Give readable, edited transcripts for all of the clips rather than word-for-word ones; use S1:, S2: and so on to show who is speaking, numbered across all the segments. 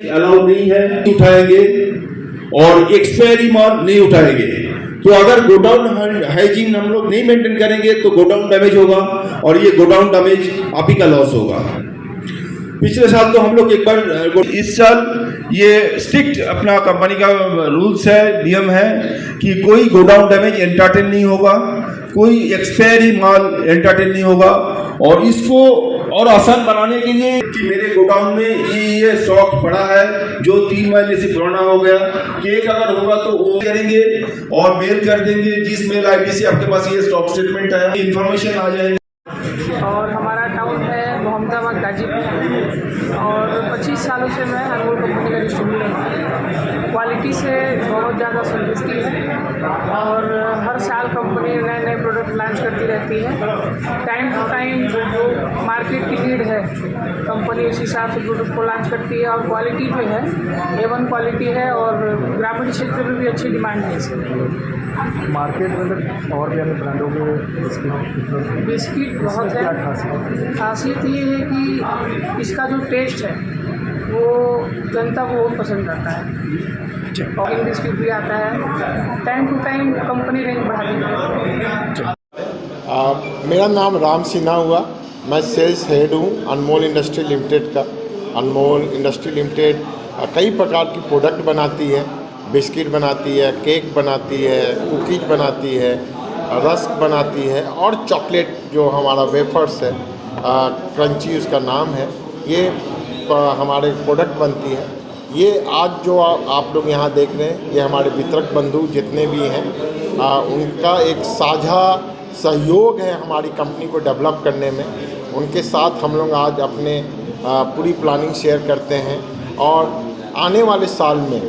S1: Allow नहीं है उठाएंगे और एक्सपायरी माल नहीं उठाएंगे। तो अगर गोडाउन हाइजीन हम लोग नहीं मेंटेन करेंगे तो गोडाउन डैमेज होगा और ये गोडाउन डैमेज आप ही का लॉस होगा। पिछले साल तो हम लोग एक बार, इस साल ये स्ट्रिक्ट अपना कंपनी का रूल्स है, नियम है कि कोई गोडाउन डैमेज एंटरटेन नहीं होगा, कोई एक्सपायरी माल एंटरटेन नहीं होगा। और इसको और आसान बनाने के लिए कि मेरे गोडाउन में ये स्टॉक पड़ा है जो 3 महीने से पुराना हो गया, केक अगर होगा तो वो करेंगे और मेल कर देंगे जिस मेल आईडी से आपके पास ये स्टॉक स्टेटमेंट है, इन्फॉर्मेशन आ जाएगी।
S2: और हमारा टाउन है मोहम्मदाबाद गाजीपुर और 25 सालों से मैं अनमोल कंपनी का डिस्ट्रीब्यूटर हूँ। क्वालिटी से बहुत ज़्यादा संतुष्टि है और हर साल कंपनी नए नए प्रोडक्ट लॉन्च करती रहती है। टाइम टू टाइम जो मार्केट की नीड है कंपनी उस हिसाब से प्रोडक्ट को लॉन्च करती है और क्वालिटी जो है A1 क्वालिटी है और ग्रामीण क्षेत्र में भी अच्छी डिमांड है इसकी।
S3: मार्केट में और भी अन्य ब्रांडों के
S2: बिस्किट बहुत है। खासियत ये है कि इसका जो टेस्ट है वो जनता को बहुत पसंद आता है और इन बिस्किट भी आता है। Time to time company range बढ़ाती है।
S4: मेरा नाम राम सिन्हा हुआ, मैं सेल्स हेड हूँ अनमोल इंडस्ट्री लिमिटेड का। अनमोल इंडस्ट्री लिमिटेड कई प्रकार की प्रोडक्ट बनाती है, बिस्किट बनाती है, केक बनाती है, कुकीज बनाती है, रस्क बनाती है और चॉकलेट जो हमारा वेफर्स है, क्रंची उसका नाम है, ये हमारे प्रोडक्ट बनती है। ये आज जो आप लोग यहाँ देख रहे हैं ये हमारे वितरक बंधु जितने भी हैं उनका एक साझा सहयोग है हमारी कंपनी को डेवलप करने में। उनके साथ हम लोग आज अपने पूरी प्लानिंग शेयर करते हैं और आने वाले साल में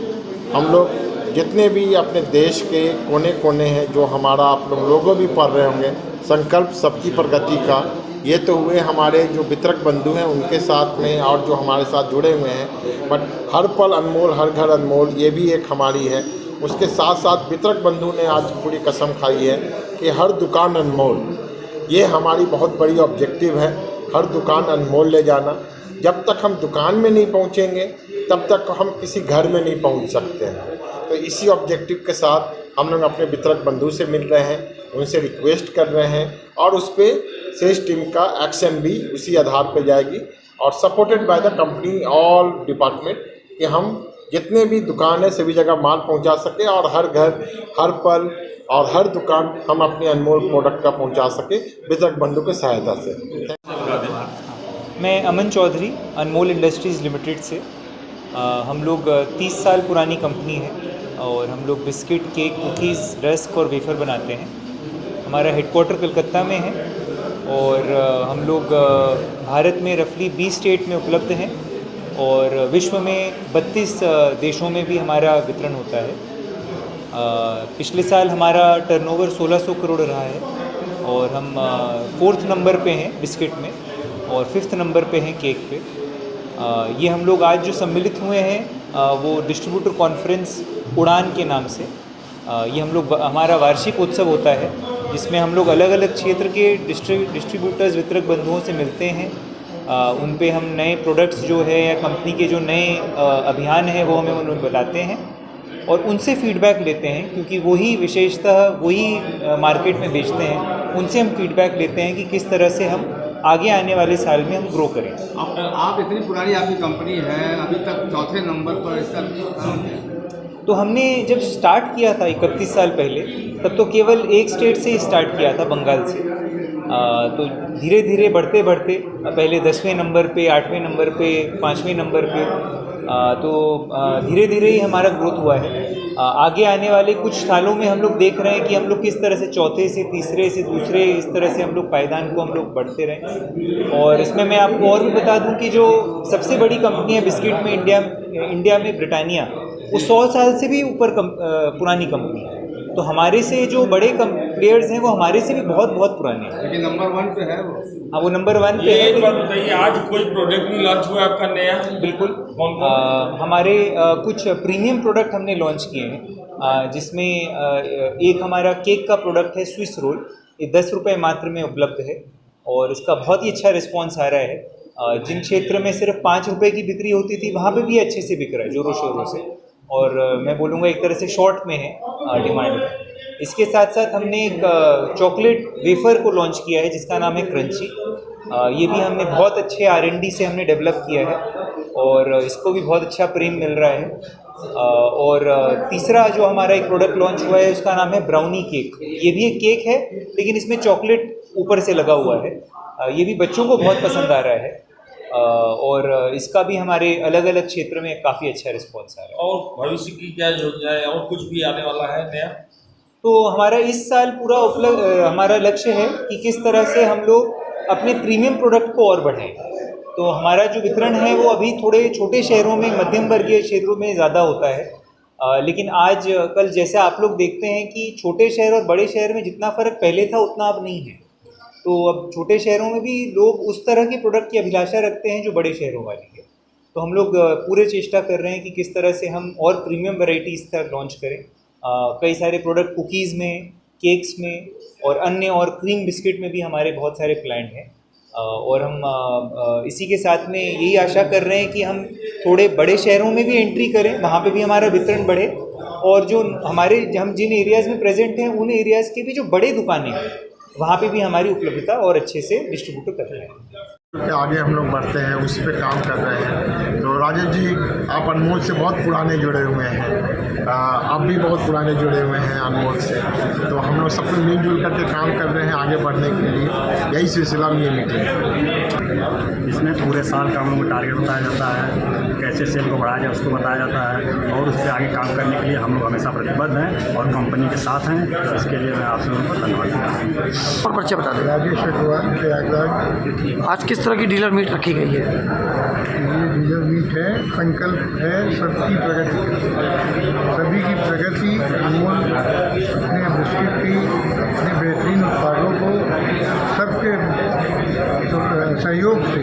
S4: हम लोग जितने भी अपने देश के कोने कोने हैं, जो हमारा आप लोगों भी पढ़ रहे होंगे, संकल्प सबकी प्रगति का, ये तो हुए हमारे जो वितरक बंधु हैं उनके साथ में और जो हमारे साथ जुड़े हुए हैं। बट हर पल अनमोल हर घर अनमोल ये भी एक हमारी है। उसके साथ साथ वितरक बंधु ने आज पूरी कसम खाई है कि हर दुकान अनमोल, ये हमारी बहुत बड़ी ऑब्जेक्टिव है, हर दुकान अनमोल ले जाना। जब तक हम दुकान में नहीं पहुंचेंगे तब तक हम किसी घर में नहीं पहुंच सकते हैं। तो इसी ऑब्जेक्टिव के साथ हम लोग अपने वितरक बंधु से मिल रहे हैं, उनसे रिक्वेस्ट कर रहे हैं और उस पर सेल्स टीम का एक्शन भी उसी आधार पर जाएगी और supported by the company all department कि हम जितने भी दुकान है सभी जगह माल पहुंचा सके और हर घर हर पल और हर दुकान हम अपने अनमोल प्रोडक्ट का पहुंचा सके वितरक बंधु की सहायता से।
S5: मैं अमन चौधरी अनमोल इंडस्ट्रीज़ लिमिटेड से। हम लोग 30 साल पुरानी कंपनी है और हम लोग बिस्किट, केक, कुकीज़, रस्क और वेफ़र बनाते हैं। हमारा हेडक्वार्टर कलकत्ता में है और हम लोग भारत में रफली 20 स्टेट में उपलब्ध हैं और विश्व में 32 देशों में भी हमारा वितरण होता है। पिछले साल हमारा टर्नओवर 1600 करोड़ रहा है और हम 4th नंबर पे हैं बिस्किट में और 5th नंबर पे हैं केक पे। ये हम लोग आज जो सम्मिलित हुए हैं वो डिस्ट्रीब्यूटर कॉन्फ्रेंस उड़ान के नाम से। ये हम लोग हमारा वार्षिक उत्सव होता है जिसमें हम लोग अलग अलग क्षेत्र के डिस्ट्रीब्यूटर्स वितरक बंधुओं से मिलते हैं। उन पे हम नए प्रोडक्ट्स जो है या कंपनी के जो नए अभियान हैं वो हमें उन्हें बताते हैं और उनसे फीडबैक लेते हैं क्योंकि वही विशेषतः वही मार्केट में बेचते हैं। उनसे हम फीडबैक लेते हैं कि किस तरह से हम आगे आने वाले साल में हम ग्रो करें।
S6: आप इतनी पुरानी आपकी कंपनी है, अभी तक 4थे नंबर पर इसका काम है।
S5: तो हमने जब स्टार्ट किया था 31 साल पहले, तब तो केवल एक स्टेट से ही स्टार्ट किया था, बंगाल से। तो धीरे धीरे बढ़ते बढ़ते पहले 10वें नंबर पे, 8वें नंबर पे, 5वें नंबर पे, तो धीरे धीरे ही हमारा ग्रोथ हुआ है। आगे आने वाले कुछ सालों में हम लोग देख रहे हैं कि हम लोग किस तरह से चौथे से तीसरे से दूसरे, इस तरह से हम लोग पायदान को हम लोग बढ़ते रहें। और इसमें मैं आपको और भी बता दूं कि जो सबसे बड़ी कंपनी है बिस्किट में इंडिया में ब्रिटानिया, वो 100 साल से भी ऊपर पुरानी कंपनी है। तो हमारे से जो बड़े प्लेयर्स हैं वो हमारे से भी बहुत बहुत पुराने हैं।
S6: लेकिन नंबर 1 पे है वो।
S5: हाँ, वो नंबर 1 पे है।
S7: एक बात बताइए, आज कोई प्रोडक्ट भी लॉन्च हुआ आपका नया?
S5: बिल्कुल। हमारे कुछ प्रीमियम प्रोडक्ट हमने लॉन्च किए हैं जिसमें एक हमारा केक का प्रोडक्ट है स्विस रोल। ये 10 रुपये मात्र में उपलब्ध है और इसका बहुत ही अच्छा रिस्पॉन्स आ रहा है जिन क्षेत्र में सिर्फ 5 रुपये की बिक्री होती थी वहाँ पे भी अच्छे से बिक रहा है ज़ोरों शोरों से, और मैं बोलूँगा एक तरह से शॉर्ट में है डिमांड में। इसके साथ साथ हमने एक चॉकलेट वेफ़र को लॉन्च किया है जिसका नाम है क्रंची। ये भी हमने बहुत अच्छे R&D से हमने डेवलप किया है और इसको भी बहुत अच्छा प्रेम मिल रहा है। और तीसरा जो हमारा एक प्रोडक्ट लॉन्च हुआ है उसका नाम है ब्राउनी केक। ये भी एक केक है लेकिन इसमें चॉकलेट ऊपर से लगा हुआ है। ये भी बच्चों को बहुत पसंद आ रहा है और इसका भी हमारे अलग अलग क्षेत्र में काफ़ी अच्छा रिस्पॉन्स आ रहा है।
S7: और भविष्य की क्या योजना है और कुछ भी आने वाला है नया?
S5: तो हमारा इस साल पूरा हमारा लक्ष्य है कि किस तरह से हम लोग अपने प्रीमियम प्रोडक्ट को और बढ़ाएं। तो हमारा जो वितरण है वो अभी थोड़े छोटे शहरों में, मध्यम वर्गीय क्षेत्रों में ज़्यादा होता है, लेकिन आज कल जैसे आप लोग देखते हैं कि छोटे शहर और बड़े शहर में जितना फ़र्क पहले था उतना अब नहीं है। तो अब छोटे शहरों में भी लोग उस तरह के प्रोडक्ट की अभिलाषा रखते हैं जो बड़े शहरों वाली है। तो हम लोग पूरे चेष्टा कर रहे हैं कि किस तरह से हम और प्रीमियम वैरायटी इस तरह लॉन्च करें। कई सारे प्रोडक्ट कुकीज़ में, केक्स में और अन्य और क्रीम बिस्किट में भी हमारे बहुत सारे प्लान हैं। और हम इसी के साथ में यही आशा कर रहे हैं कि हम थोड़े बड़े शहरों में भी एंट्री करें, वहाँ पे भी हमारा वितरण बढ़े, और जो हम जिन एरियाज़ में प्रेजेंट हैं उन एरियाज़ के भी जो बड़े दुकानें हैं वहाँ पे भी हमारी उपलब्धता और अच्छे से डिस्ट्रीब्यूट कर रहे हैं।
S4: आगे हम लोग बढ़ते हैं, उस पर काम कर रहे हैं। तो राजेश जी, आप अनमोल से बहुत पुराने जुड़े हुए हैं, आप भी बहुत पुराने जुड़े हुए हैं अनमोल से। तो हम लोग सब मिलजुल करके काम कर रहे हैं आगे बढ़ने के लिए, यही सिलसिला में ये मीटिंग है।
S3: इसमें पूरे साल का हम लोग टारगेट बताया जाता है, कैसे सेल को बढ़ाया जाए उसको बताया जाता है, और उस पर आगे काम करने के लिए हम लोग हमेशा प्रतिबद्ध हैं और कंपनी के साथ हैं। इसके लिए मैं आप लोगों को धन्यवाद देता हूँ।
S8: और परिचय बता दें।
S4: राजेश अग्रवाल, प्रयागराज।
S8: आज किस तरह की डीलर मीट रखी गई है?
S4: ये डीलर मीट है, संकल्प है सबकी प्रगति, सभी की प्रगति। अनमोल अपने बिस्किट की, अपने बेहतरीन उत्पादों को सबके सहयोग से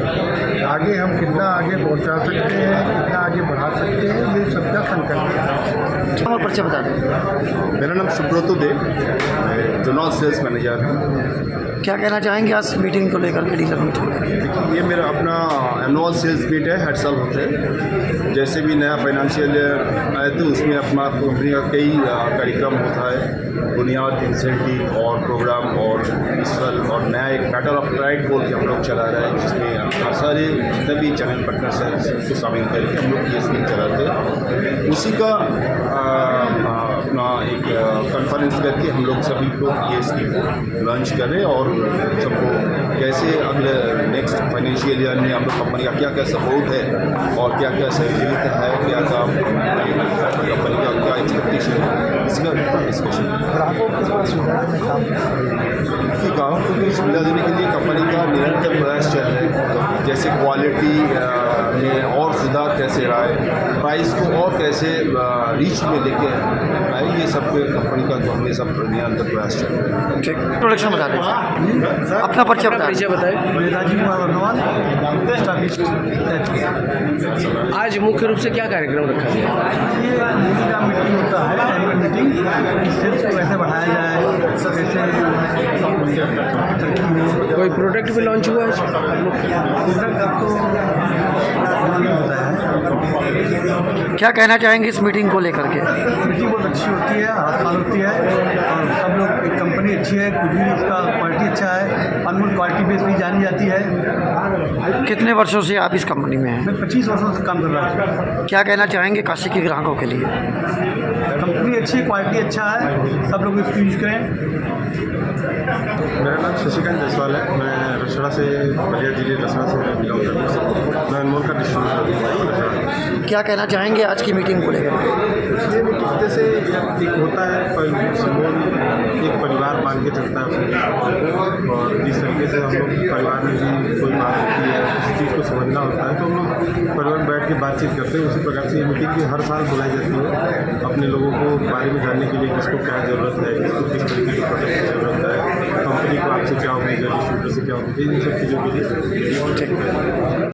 S4: आगे हम कितना आगे पहुंचा सकते हैं, कितना आगे बढ़ा सकते हैं, ये सबका संकल्प है।
S8: और परिचय बता दें।
S1: मेरा नाम सुब्रतो देव, जोनल सेल्स मैनेजर है।
S8: क्या कहना चाहेंगे आज मीटिंग को लेकर के, डीलर मीट को लेकर?
S1: देखिए, ये मेरा अपना एनुअल सेल्स मीट है, हर साल होता है। जैसे भी नया फाइनेंशियल ईयर आए तो उसमें अपना कंपनी का कई कार्यक्रम होता है, बुनियाद, इंसेंटिव और प्रोग्राम और इस और नया एक बैटल ऑफ प्राइड बोल के हम लोग चला रहे हैं, जिसमें हर सारे जितने भी चैनल पार्टनर्स हैं सबको शामिल करके हम लोग ये स्कीम चलाते हैं। उसी का अपना एक कॉन्फ्रेंस करके हम लोग सभी को ये स्कीम लॉन्च करें और सबको कैसे अगले नेक्स्ट फाइनेंशियल ईयर में हम लोग कंपनी का क्या क्या सपोर्ट है और क्या क्या सहयोगिता है, क्या काम कंपनी का क्या एक्सपेक्टेशन है, इसका डिस्कशन।
S4: ग्राहकों को
S1: सुविधा देने के लिए कंपनी का निरंतर प्रयास चल रहे हैं। जैसे क्वालिटी में और सुधार कैसे आए, प्राइस को और कैसे रीच में लेके आए, ये सब कंपनी का जो हमने सब निरंतर प्रयास चल रहा है।
S8: ठीक, प्रोडक्शन बता दें, अपना परिचय बताएं।
S3: राजीव कुमार वर्धमान,
S8: आज मुख्य रूप से क्या कार्यक्रम रखा गया?
S3: ये मीटिंग का मीटिंग होता है, एनुअल मीटिंग, सेल्स को कैसे बढ़ाया जाए, कैसे
S8: कोई प्रोडक्ट भी लॉन्च हुआ है?
S3: प्रोडक्ट तो होता है।
S8: क्या कहना चाहेंगे इस मीटिंग को लेकर के?
S3: मीटिंग बहुत अच्छी होती है, हर साल होती है, और सब लोग, एक कंपनी अच्छी है, कुछ भी इसका क्वालिटी अच्छा है, अनमोल क्वालिटी बेस भी जानी जाती है।
S8: कितने वर्षों से आप इस कंपनी में हैं?
S3: मैं 25 वर्षों से काम कर रहा हूँ।
S8: क्या कहना चाहेंगे काशी के ग्राहकों के लिए?
S3: कंपनी अच्छी है, क्वालिटी अच्छा है, सब लोग इसको यूज करें।
S4: मेरा नाम शशिकांत जायसवाल है, मैं रसड़ा से, बलिया जिले रसड़ा से बिलोंग करता हूँ। मैं अनमोल का डिस्ट्रीब्यूटर।
S8: क्या कहना चाहेंगे आज की मीटिंग को लेकर के?
S4: ये मीटिंग जैसे एक होता है, अनमोल एक परिवार मान के चलता है उसमें, और जिस तरीके से हम लोग परिवार में भी कोई बात होती है, उस चीज़ को समझना होता है, तो हम लोग परिवार में बैठ के बातचीत करते हैं। उसी प्रकार से ये मीटिंग भी हर साल बुलाई जाती है, अपने लोगों को बारे में जानने के लिए, किसको क्या ज़रूरत है, किसको किस तरीके के प्रोडक्ट की ज़रूरत है, कंपनी को आपसे क्या उम्मीद है, डिस्ट्रीब्यूटर से क्या उम्मीद है, इन सब चीज़ों के लिए।